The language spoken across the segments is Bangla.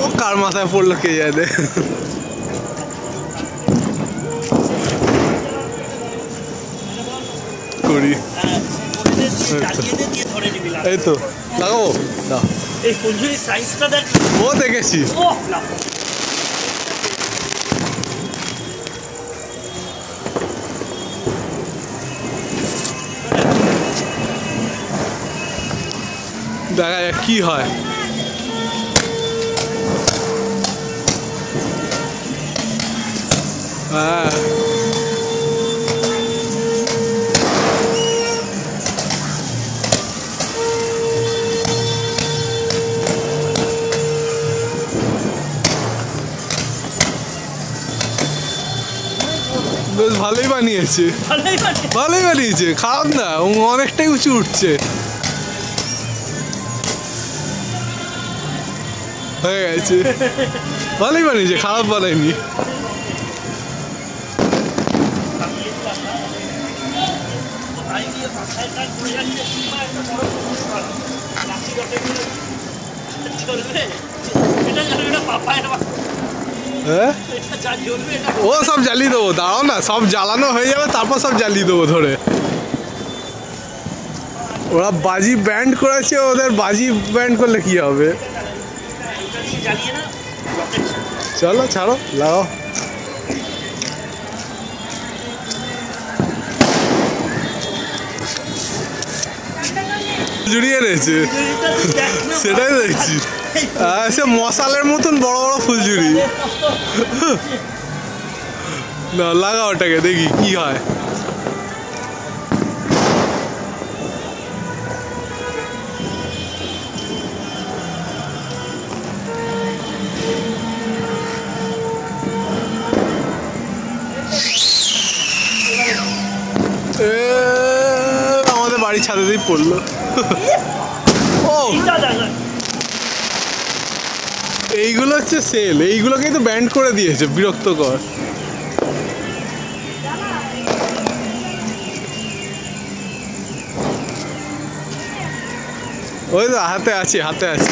ও কার মাথায় পড়লো কে জানে। করি এই তো লাগাবো ও দেখেছি। দেখা যাক কি হয়। হ্যাঁ বেশ ভালোই বানিয়েছে, ভালোই বানিয়েছে, খারাপ না, অনেকটাই উঁচু উঠছে। হয়ে গেছে, ভালোই বানিয়েছে, খারাপ বানায়নি। ও সব জ্বালিয়ে দেবো, দাঁড়াও না, সব জ্বালানো হয়ে যাবে তারপর সব জ্বালিয়ে দেবো ধরে। ওরা বাজি ব্যান্ড করেছে, ওদের বাজি ব্যান্ড করলে কি হবে। চলো ছাড়ো, লাগাও। জুড়িয়ে রয়েছে, সেটাই দেখছি। সে মশালের মতন বড় বড় ফুলঝুরি। না লাগা ওটাকে, দেখি কি হয়। আমাদের বাড়ির ছাদেতেই পড়লো। ও এইগুলো হচ্ছে সেল, এইগুলোকেই তো ব্যান্ড করে দিয়েছে, বিরক্তকর। ওই তো হাতে আছে, হাতে আছে।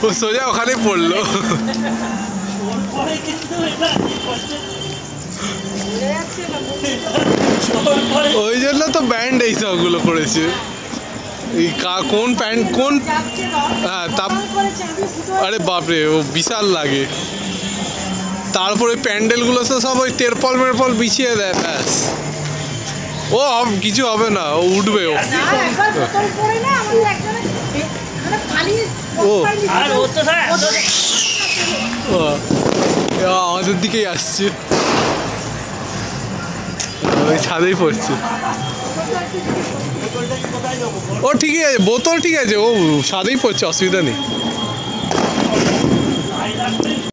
ও সোজা ওখানে পড়লো। ওই জন্য তো ব্যান্ড এই সবগুলো করেছে। এই কোন প্যান্ট কোন, হ্যাঁ তা আরে বাপরে ও বিশাল লাগে। তারপরে প্যান্ডেলগুলো তো সব ওই তেরপল মেরপল বিছিয়ে দেয়, ব্যাস। ও কিছু হবে না, ও উঠবে। ও আমাদের দিকেই আসছে, ওই ছাদেই পড়ছে। ও ঠিকই আছে, বোতল ঠিক আছে, ও ছাদেই পড়ছে, অসুবিধা নেই।